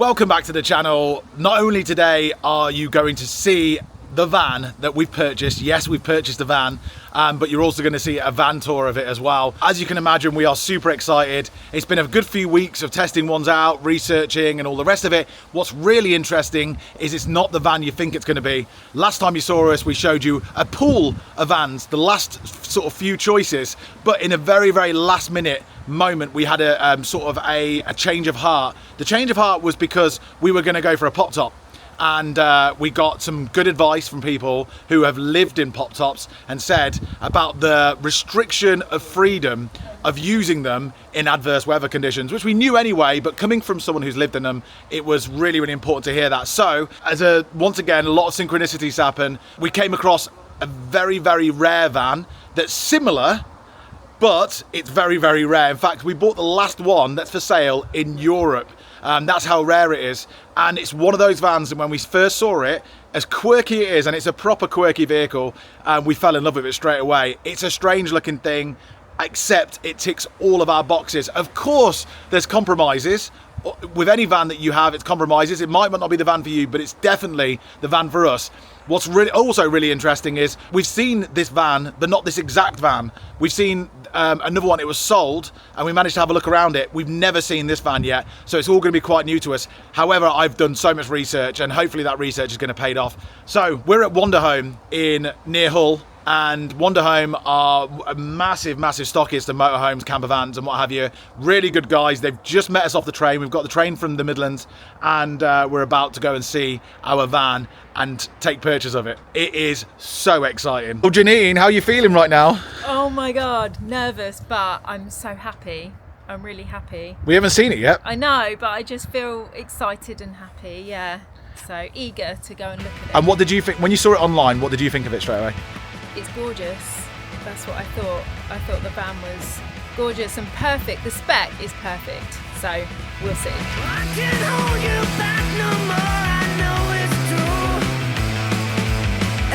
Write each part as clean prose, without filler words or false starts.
Welcome back to the channel. Not only today are you going to see the van that we've purchased. Yes, we've purchased a van, but you're also going to see a van tour of it as well. As you can imagine, we are super excited. It's been a good few weeks of testing ones out, researching and all the rest of it. What's really interesting is it's not the van you think it's going to be. Last time you saw us, we showed you a pool of vans, the last sort of few choices, but in a very, very last minute moment we had a sort of a change of heart. The change of heart was because we were going to go for a pop top. And we got some good advice from people who have lived in pop tops and said about the restriction of freedom of using them in adverse weather conditions, which we knew anyway, but coming from someone who's lived in them, it was really, really important to hear that. So once again, a lot of synchronicities happen. We came across a very, very rare van that's similar, but it's very, very rare. In fact, we bought the last one that's for sale in Europe. That's how rare it is. And it's one of those vans that when we first saw it, as quirky it is, and it's a proper quirky vehicle, we fell in love with it straight away. It's a strange looking thing, except it ticks all of our boxes. Of course, there's compromises. With any van that you have, it's compromises. It might not be the van for you, but it's definitely the van for us. What's also really interesting is we've seen this van, but not this exact van. We've seen another one. It was sold and we managed to have a look around it. We've never seen this van yet, so it's all going to be quite new to us. However, I've done so much research and hopefully that research is going to pay off. So we're at WANDAHOME near Hull, and WANDAHOME are a massive stockist of motorhomes, campervans and what have you. Really good guys. They've just met us off the train. We've got the train from the Midlands and we're about to go and see our van and take purchase of it. It is so exciting. Well, Janine, how are you feeling right now? Oh my God, nervous, but I'm so happy. I'm really happy. We haven't seen it yet. I know, but I just feel excited and happy, yeah. So eager to go and look at it. And what did you think, when you saw it online, what did you think of it straight away? It's gorgeous. That's what I thought. I thought the van was gorgeous and perfect. The spec is perfect. So we'll see. I can't hold you back no more. I know it's true.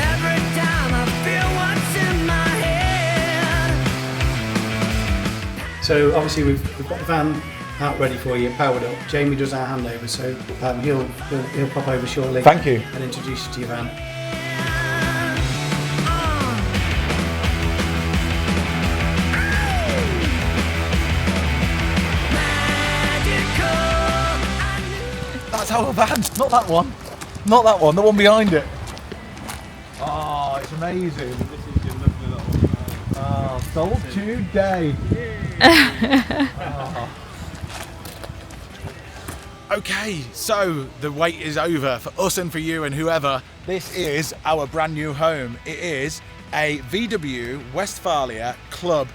Every time I feel what's in my head. So obviously we've got the van out ready for you, powered up. Jamie does our handover, so he'll pop over shortly. Thank you. And introduce you to your van. That's our van, not that one. Not that one, the one behind it. Oh, it's amazing. This is your lovely little one. Oh, sold today. Oh. Okay, so the wait is over for us and for you and whoever. This is our brand new home. It is a VW Westfalia Club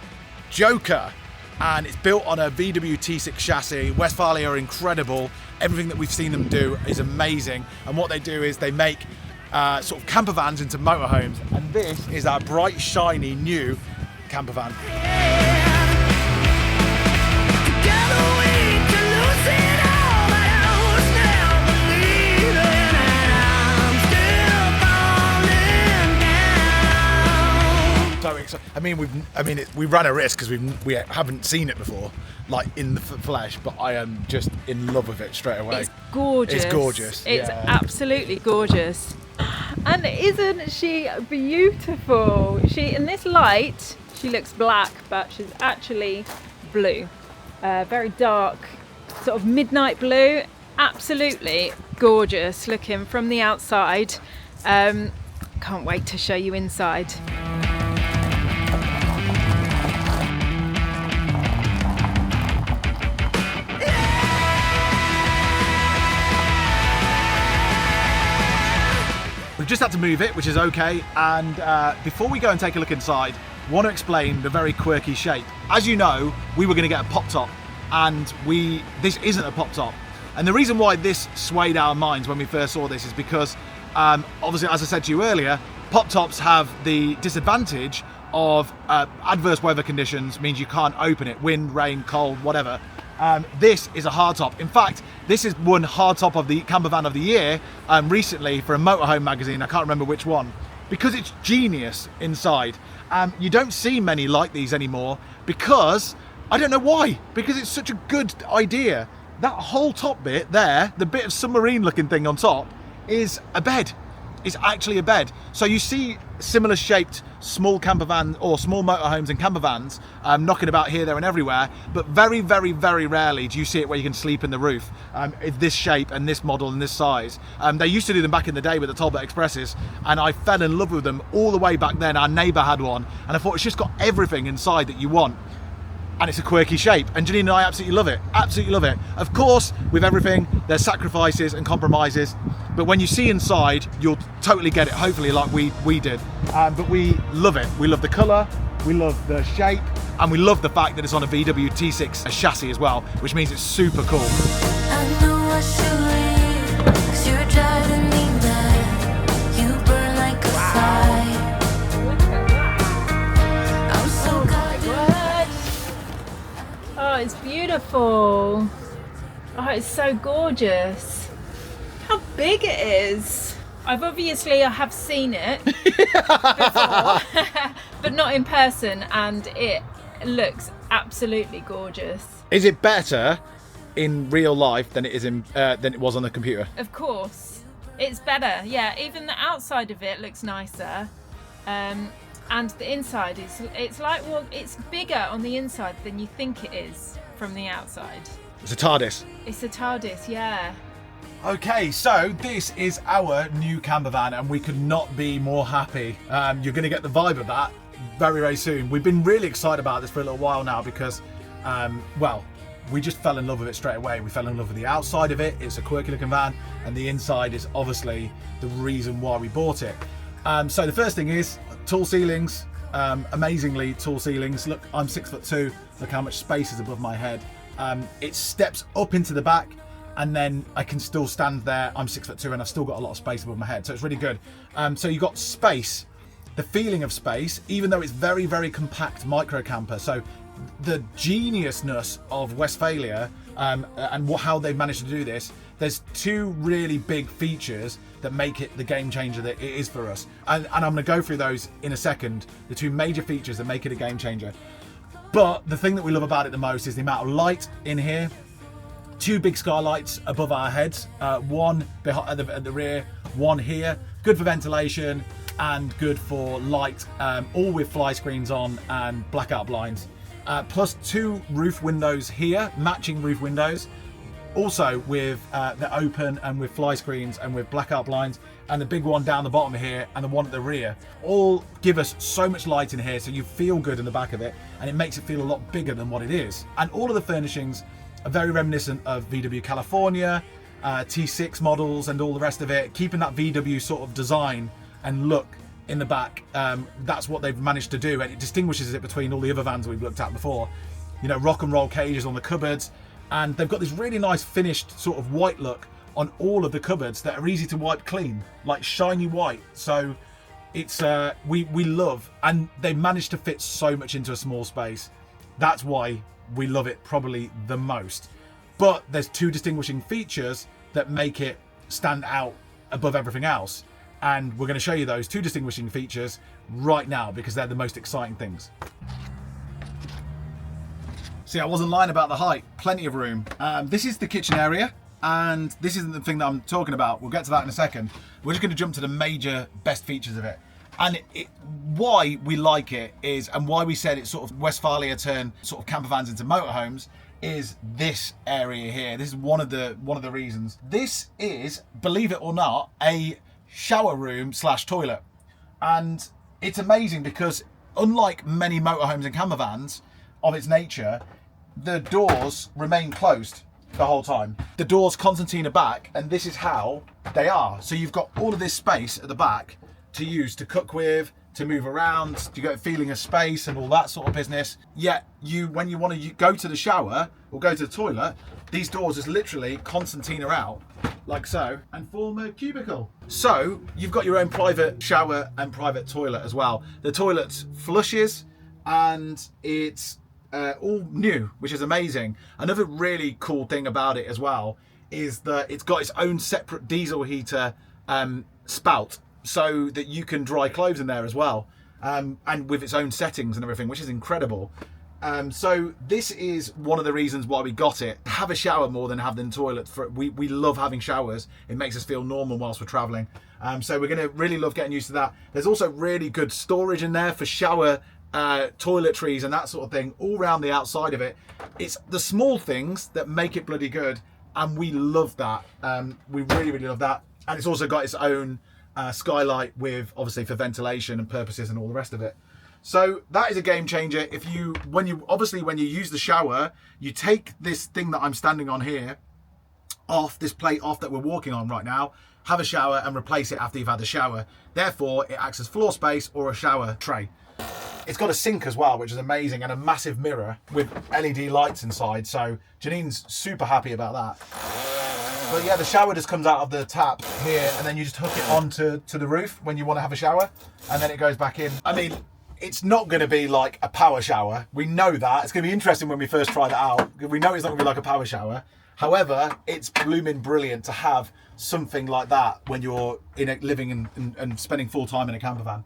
Joker. And it's built on a VW T6 chassis. Westfalia are incredible. Everything that we've seen them do is amazing. And what they do is they make sort of camper vans into motorhomes. And this is our bright, shiny, new camper van. We ran a risk because we haven't seen it before, like in the flesh. But I am just in love with it straight away. It's gorgeous. It's gorgeous. It's absolutely gorgeous. And isn't she beautiful? In this light, she looks black, but she's actually blue. Very dark, sort of midnight blue. Absolutely gorgeous looking from the outside. Can't wait to show you inside. We've just had to move it, which is okay. And before we go and take a look inside, I want to explain the very quirky shape. As you know, we were going to get a pop top, and this isn't a pop top. And the reason why this swayed our minds when we first saw this is because, obviously, as I said to you earlier, pop tops have the disadvantage of adverse weather conditions, means you can't open it, wind, rain, cold, whatever. This is a hardtop. In fact, this is won hardtop of the campervan of the year recently for a motorhome magazine. I can't remember which one, because it's genius inside. You don't see many like these anymore because I don't know why, because it's such a good idea. that whole top bit there, the bit of submarine looking thing on top, is a bed. It's actually a bed. So you see similar shaped small camper van or small motorhomes and camper vans knocking about here, there and everywhere, but very, very, very rarely do you see it where you can sleep in the roof. This shape and this model and this size. They used to do them back in the day with the Talbot Expresses, and I fell in love with them all the way back then. Our neighbour had one, and I thought it's just got everything inside that you want. And it's a quirky shape, and Janine and I absolutely love it. Absolutely love it. Of course, with everything, there's sacrifices and compromises, but when you see inside, you'll totally get it, hopefully like we did. But we love it. We love the colour, we love the shape, and we love the fact that it's on a VW T6 chassis as well, which means it's super cool. I know I should leave, 'cause you're driving me mad. You burn like a fire. I'm so goddamn. Oh, it's beautiful. Oh, it's so gorgeous. How big it is. I have seen it before, but not in person, and it looks absolutely gorgeous. Is it better in real life than it is in than it was on the computer? Of course, it's better. Yeah, even the outside of it looks nicer, and the inside it's bigger on the inside than you think it is from the outside. It's a TARDIS. It's a TARDIS, yeah. Okay, so this is our new camper van, and we could not be more happy. You're going to get the vibe of that very, very soon. We've been really excited about this for a little while now because, well, we just fell in love with it straight away. We fell in love with the outside of it. It's a quirky looking van, and the inside is obviously the reason why we bought it. So the first thing is tall ceilings, amazingly tall ceilings. Look, I'm 6'2". Look how much space is above my head. It steps up into the back, and then I can still stand there. I'm 6'2", and I've still got a lot of space above my head, so it's really good. So you've got space, the feeling of space, even though it's very, very compact micro camper. So the geniusness of Westfalia and how they've managed to do this, there's two really big features that make it the game changer that it is for us. And I'm going to go through those in a second, the two major features that make it a game changer. But the thing that we love about it the most is the amount of light in here. Two big skylights above our heads, one at the rear, one here. Good for ventilation and good for light, all with fly screens on and blackout blinds. Plus two roof windows here, matching roof windows. Also with the open and with fly screens and with blackout blinds, and the big one down the bottom here and the one at the rear. All give us so much light in here, so you feel good in the back of it, and it makes it feel a lot bigger than what it is. And all of the furnishings are very reminiscent of VW California, T6 models and all the rest of it, keeping that VW sort of design and look in the back. That's what they've managed to do, and it distinguishes it between all the other vans we've looked at before. You know, rock and roll cages on the cupboards, and they've got this really nice finished sort of white look on all of the cupboards that are easy to wipe clean, like shiny white. So it's we love, and they managed to fit so much into a small space. That's why we love it probably the most. But there's two distinguishing features that make it stand out above everything else, and we're going to show you those two distinguishing features right now because they're the most exciting things. See, I wasn't lying about the height. Plenty of room. This is the kitchen area, and this isn't the thing that I'm talking about. We'll get to that in a second. We're just going to jump to the major best features of it. And why we like it is, and why we said it's sort of Westfalia turn sort of camper vans into motorhomes, is this area here. This is one of the reasons. This is, believe it or not, a shower room / toilet, and it's amazing because unlike many motorhomes and camper vans of its nature, the doors remain closed the whole time. The doors concertina back, and this is how they are. So you've got all of this space at the back to use to cook with, to move around, you get a feeling of space and all that sort of business. Yet when you want to go to the shower or go to the toilet, these doors just literally concertina out like so and form a cubicle. So you've got your own private shower and private toilet as well. The toilet flushes, and it's all new, which is amazing. Another really cool thing about it as well is that it's got its own separate diesel heater spout, so that you can dry clothes in there as well, and with its own settings and everything, which is incredible. So this is one of the reasons why we got it. Have a shower more than have the toilet. We love having showers. It makes us feel normal whilst we're traveling. So we're going to really love getting used to that. There's also really good storage in there for shower, toiletries and that sort of thing all around the outside of it. It's the small things that make it bloody good, and we love that. We really love that. And it's also got its own skylight with, obviously, for ventilation and purposes and all the rest of it. So that is a game changer. When you use the shower, you take this thing that I'm standing on here off, this plate off that we're walking on right now, have a shower and replace it after you've had the shower. Therefore, it acts as floor space or a shower tray. It's got a sink as well, which is amazing, and a massive mirror with LED lights inside. So Janine's super happy about that. But yeah, the shower just comes out of the tap here, and then you just hook it onto the roof when you want to have a shower, and then it goes back in. I mean, it's not going to be like a power shower. We know that. It's going to be interesting when we first try that out. We know it's not going to be like a power shower. However, it's blooming brilliant to have something like that when you're living and spending full time in a camper van.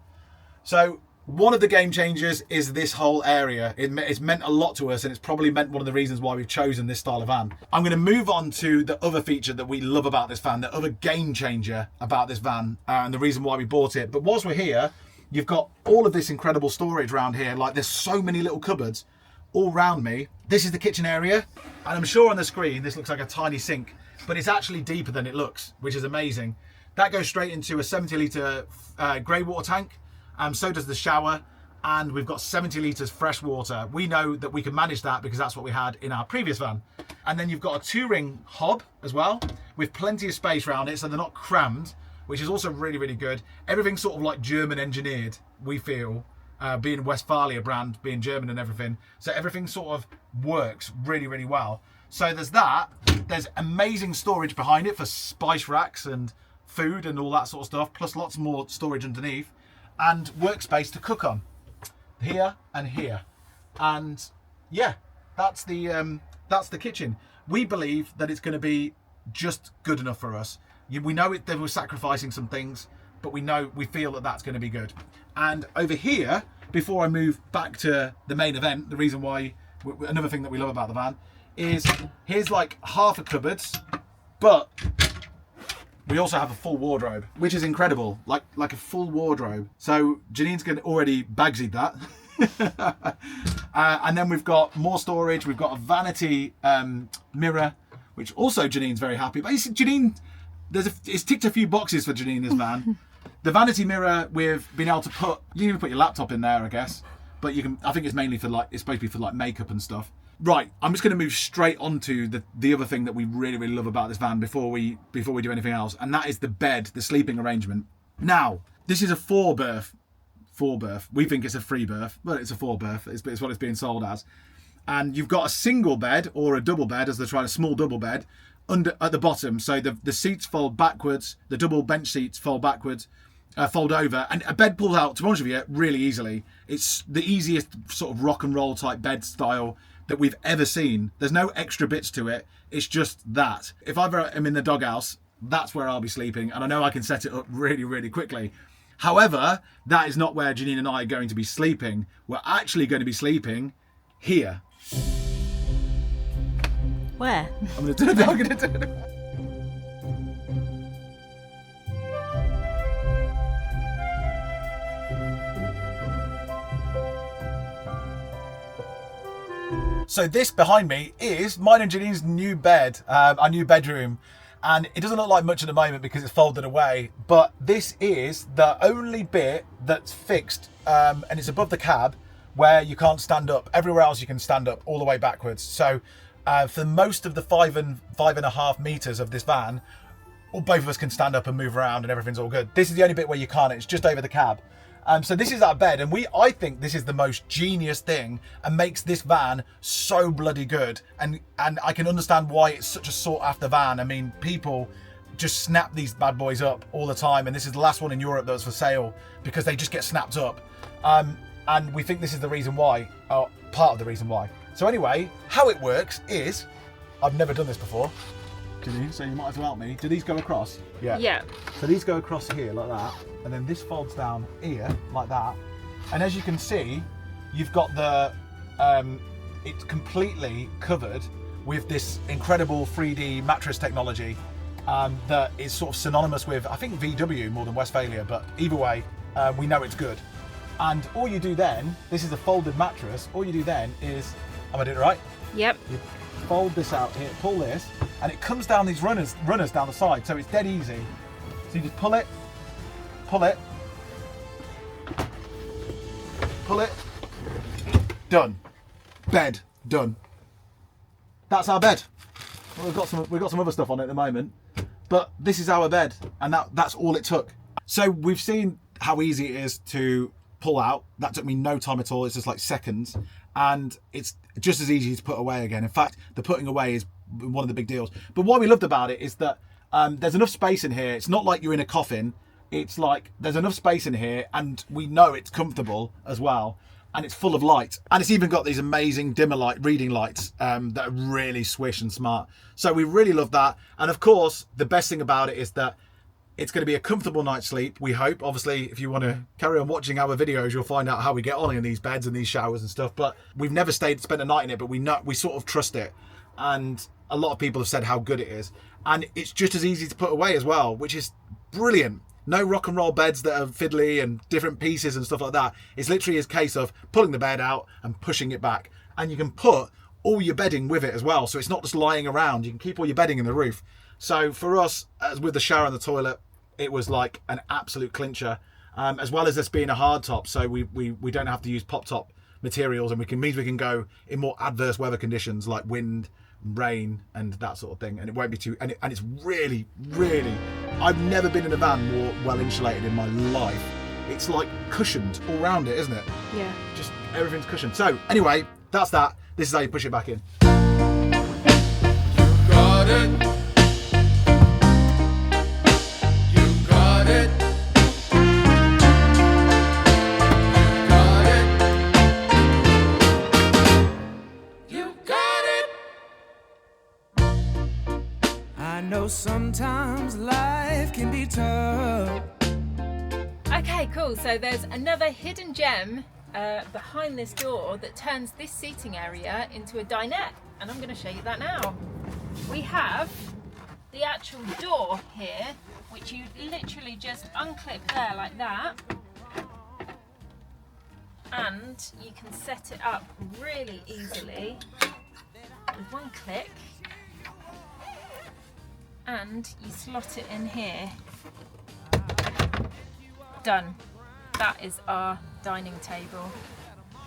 So one of the game changers is this whole area. It's meant a lot to us, and it's probably meant one of the reasons why we've chosen this style of van. I'm going to move on to the other feature that we love about this van, the other game changer about this van, and the reason why we bought it. But whilst we're here, you've got all of this incredible storage around here. Like, there's so many little cupboards all around me. This is the kitchen area, and I'm sure on the screen this looks like a tiny sink, but it's actually deeper than it looks, which is amazing. That goes straight into a 70 litre grey water tank. So does the shower, and we've got 70 litres fresh water. We know that we can manage that because that's what we had in our previous van. And then you've got a 2-ring hob as well, with plenty of space around it, so they're not crammed, which is also really good. Everything's sort of like German engineered, we feel, being Westfalia brand, being German and everything. So everything sort of works really well. So there's that. There's amazing storage behind it for spice racks and food and all that sort of stuff, plus lots more storage underneath, and workspace to cook on here and here. And yeah, that's the kitchen. We believe that it's going to be just good enough for us. We know that we're sacrificing some things, but we feel that that's going to be good. And over here, before I move back to the main event, the reason why, another thing that we love about the van is, here's like half a cupboards, but we also have a full wardrobe, which is incredible, like a full wardrobe. So Janine's already bagsied that. And then we've got more storage. We've got a vanity mirror, which also Janine's very happy about. Janine, it's ticked a few boxes for Janine, this van. The vanity mirror, with being able to you can even put your laptop in there, I guess. But you can, I think it's mainly for it's supposed to be for like makeup and stuff. Right, I'm just going to move straight on to the other thing that we really love about this van before we do anything else, and that is the bed, the sleeping arrangement. Now, this is a four berth. We think it's a 3 berth, but it's a 4 berth. It's what it's being sold as. And you've got a single bed or a double bed, as they're trying, a small double bed at the bottom. So the seats fold backwards, the double bench seats fold backwards, fold over, and a bed pulls out, to be honest with you, really easily. It's the easiest sort of rock and roll type bed style that we've ever seen. There's no extra bits to it. It's just that. If I ever am in the doghouse, that's where I'll be sleeping, and I know I can set it up really quickly. However, that is not where Janine and I are going to be sleeping. We're actually going to be sleeping here. Where? I'm going to do it. So this behind me is mine and Janine's new bed, our new bedroom. And it doesn't look like much at the moment because it's folded away. But this is the only bit that's fixed, and it's above the cab, where you can't stand up. Everywhere else you can stand up all the way backwards. So for most of the 5.5 meters of this van, both of us can stand up and move around and everything's all good. This is the only bit where you can't. It's just over the cab. So this is our bed, and I think this is the most genius thing and makes this van so bloody good. And I can understand why it's such a sought after van. I mean, people just snap these bad boys up all the time, and this is the last one in Europe that was for sale because they just get snapped up. And we think this is the reason why, or part of the reason why. So anyway, how it works is, I've never done this before. So you might have to help me. Do these go across? Yeah. So these go across here like that, and then this folds down here like that. And as you can see, you've got the it's completely covered with this incredible 3D mattress technology that is sort of synonymous with, I think, VW more than Westphalia, but either way, we know it's good. And all you do then, this is a folded mattress, all you do then is, am I doing it right? Yep. You fold this out here, pull this, and it comes down these runners down the side, so it's dead easy. So you just pull it, done. Bed done. That's our bed. Well, we've got some other stuff on it at the moment, but this is our bed, and that's all it took. So we've seen how easy it is to pull out. That took me no time at all. It's just like seconds, and it's just as easy to put away again. In fact, the putting away is one of the big deals. But what we loved about it is that there's enough space in here. It's not like you're in a coffin. It's like there's enough space in here, and we know it's comfortable as well, and it's full of light, and it's even got these amazing dimmer light reading lights that are really swish and smart. So we really love that. And of course, the best thing about it is that it's going to be a comfortable night's sleep, we hope. Obviously, if you want to carry on watching our videos, you'll find out how we get on in these beds and these showers and stuff. But we've never spent a night in it, but we sort of trust it. And a lot of people have said how good it is. And it's just as easy to put away as well, which is brilliant. No rock and roll beds that are fiddly and different pieces and stuff like that. It's literally a case of pulling the bed out and pushing it back. And you can put all your bedding with it as well. So it's not just lying around. You can keep all your bedding in the roof. So for us, as with the shower and the toilet, it was like an absolute clincher, as well as this being a hard top. So we don't have to use pop top materials, and we can go in more adverse weather conditions like wind, rain, and that sort of thing. And it won't be too, and it's really, really, I've never been in a van more well insulated in my life. It's like cushioned all around it, isn't it? Yeah. Just everything's cushioned. So anyway, that's that. This is how you push it back in. Got it. Sometimes life can be tough. Okay, cool. So there's another hidden gem behind this door that turns this seating area into a dinette, and I'm going to show you that now. We have the actual door here, which you literally just unclip there like that, and you can set it up really easily with one click. And you slot it in here. Done. That is our dining table.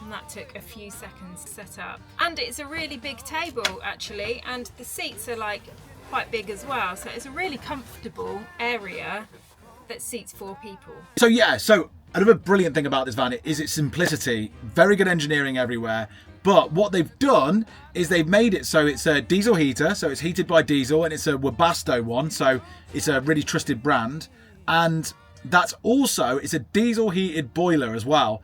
And that took a few seconds to set up. And it's a really big table actually, and the seats are like quite big as well. So it's a really comfortable area that seats 4 people. So yeah, so another brilliant thing about this van is its simplicity. Very good engineering everywhere. But what they've done is they've made it so it's a diesel heater, so it's heated by diesel, and it's a Webasto one, so it's a really trusted brand. And that's also, it's a diesel heated boiler as well,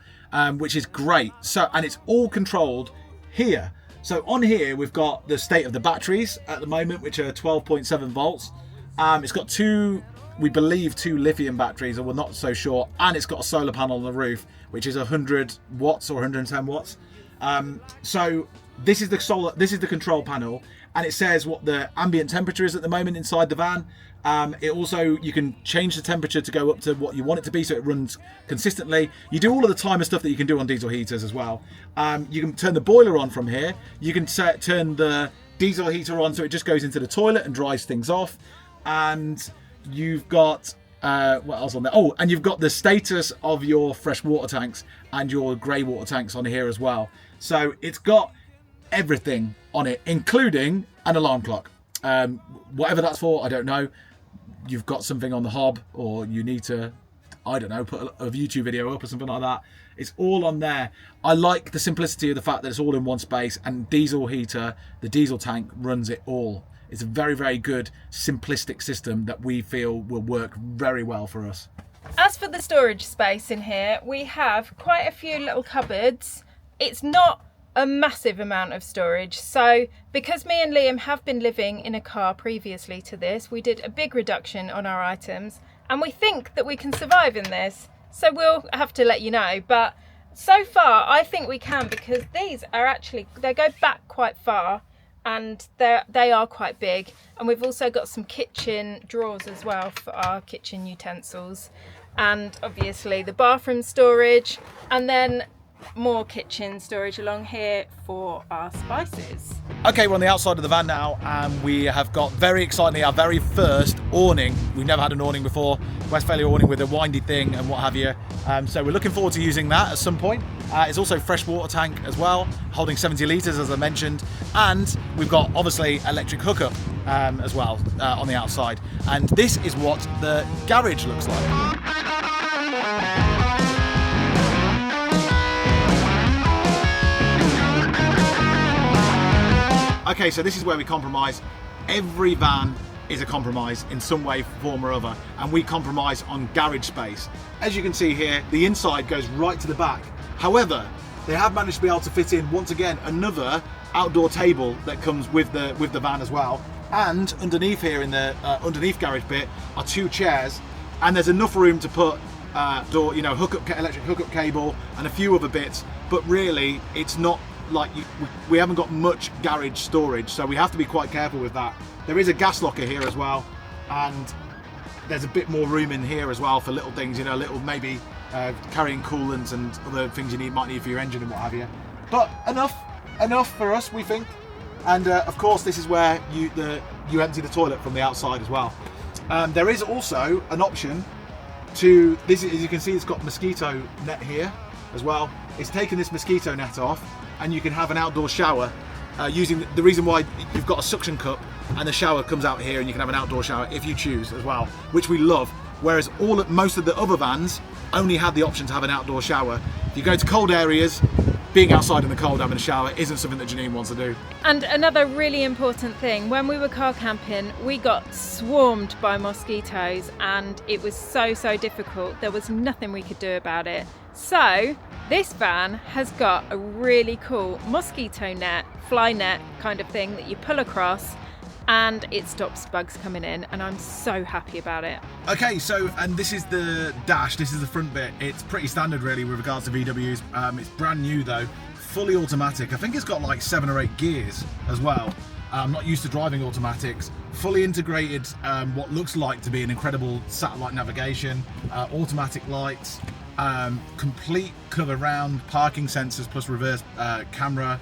which is great. So, and it's all controlled here. So on here, we've got the state of the batteries at the moment, which are 12.7 volts. It's got we believe two lithium batteries, or we're not so sure. And it's got a solar panel on the roof, which is 100 watts or 110 watts. So this is the control panel, and it says what the ambient temperature is at the moment inside the van. It also, you can change the temperature to go up to what you want it to be, so it runs consistently. You do all of the timer stuff that you can do on diesel heaters as well. You can turn the boiler on from here. You can turn the diesel heater on so it just goes into the toilet and dries things off. And you've got what else on there? Oh, and you've got the status of your fresh water tanks and your grey water tanks on here as well. So it's got everything on it, including an alarm clock. Whatever that's for, I don't know. You've got something on the hob, or you need to, I don't know, put a YouTube video up or something like that. It's all on there. I like the simplicity of the fact that it's all in one space, and diesel heater, the diesel tank, runs it all. It's a very, very good, simplistic system that we feel will work very well for us. As for the storage space in here, we have quite a few little cupboards. It's not a massive amount of storage, so because me and Liam have been living in a car previously to this, we did a big reduction on our items, and we think that we can survive in this, so we'll have to let you know. But So far, I think we can, because these are actually, they go back quite far and they are quite big. And we've also got some kitchen drawers as well for our kitchen utensils. And obviously the bathroom storage, and then more kitchen storage along here for our spices. Okay, we're on the outside of the van now, and we have got, very excitingly, our very first awning. We've never had an awning before, Westfalia awning with a windy thing and what have you. So we're looking forward to using that at some point. It's also a freshwater tank as well, holding 70 litres as I mentioned, and we've got obviously electric hookup as well on the outside. And this is what the garage looks like. Okay, so this is where we compromise. Every van is a compromise in some way, form or other, and we compromise on garage space. As you can see here, the inside goes right to the back. However, they have managed to be able to fit in, once again, another outdoor table that comes with the van as well. And underneath here, in the underneath garage bit, are 2 chairs, and there's enough room to put electric hookup cable and a few other bits. But really, it's not like we haven't got much garage storage, so we have to be quite careful with that. There is a gas locker here as well, and there's a bit more room in here as well for little things, little maybe carrying coolants and other things might need for your engine and what have you. But enough for us, we think. And of course, this is where you empty the toilet from the outside as well. There is also an option to this. As you can see, it's got mosquito net here as well. It's taken this mosquito net off, and you can have an outdoor shower using the reason why you've got a suction cup, and the shower comes out here, and you can have an outdoor shower if you choose as well, which we love. Whereas most of the other vans only had the option to have an outdoor shower. If you go to cold areas, being outside in the cold having a shower isn't something that Janine wants to do. And another really important thing, when we were car camping, we got swarmed by mosquitoes, and it was so difficult. There was nothing we could do about it. So this van has got a really cool mosquito net, fly net kind of thing that you pull across, and it stops bugs coming in, and I'm so happy about it. Okay, so, and this is the dash, this is the front bit. It's pretty standard really with regards to VWs. It's brand new though, fully automatic. I think it's got like 7 or 8 gears as well. I'm not used to driving automatics. Fully integrated, what looks like to be an incredible satellite navigation, automatic lights, complete cover round, parking sensors plus reverse camera,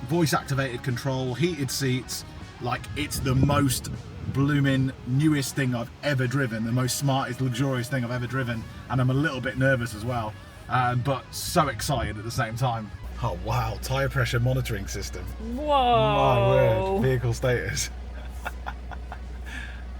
voice activated control, heated seats. Like, it's the most blooming newest thing I've ever driven, the most smartest, luxurious thing I've ever driven, and I'm a little bit nervous as well, but so excited at the same time. Oh wow, tyre pressure monitoring system. Whoa! My word, vehicle status.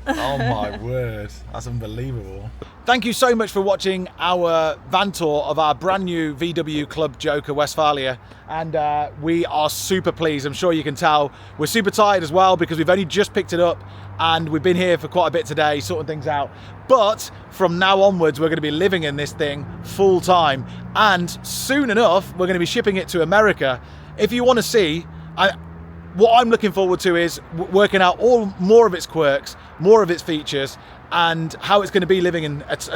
Oh my word, that's unbelievable. Thank you so much for watching our van tour of our brand new VW Club Joker Westfalia, and we are super pleased. I'm sure you can tell we're super tired as well, because we've only just picked it up and we've been here for quite a bit today sorting things out. But from now onwards, we're going to be living in this thing full time, and soon enough we're going to be shipping it to America. If you want to see, what I'm looking forward to is working out more of its quirks, more of its features, and how it's going to be living in it's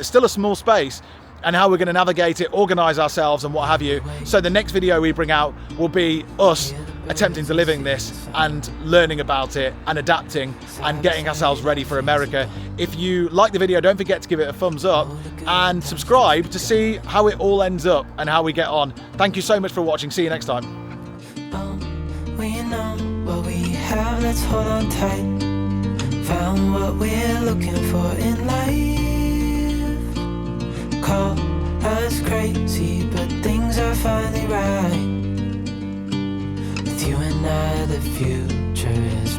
still a small space, and how we're going to navigate it, organize ourselves and what have you. So the next video we bring out will be us attempting to live in this and learning about it and adapting and getting ourselves ready for America. If you like the video, don't forget to give it a thumbs up and subscribe to see how it all ends up and how we get on. Thank you so much for watching. See you next time. We know what we have, let's hold on tight. Found what we're looking for in life. Call us crazy, but things are finally right. With you and I, the future is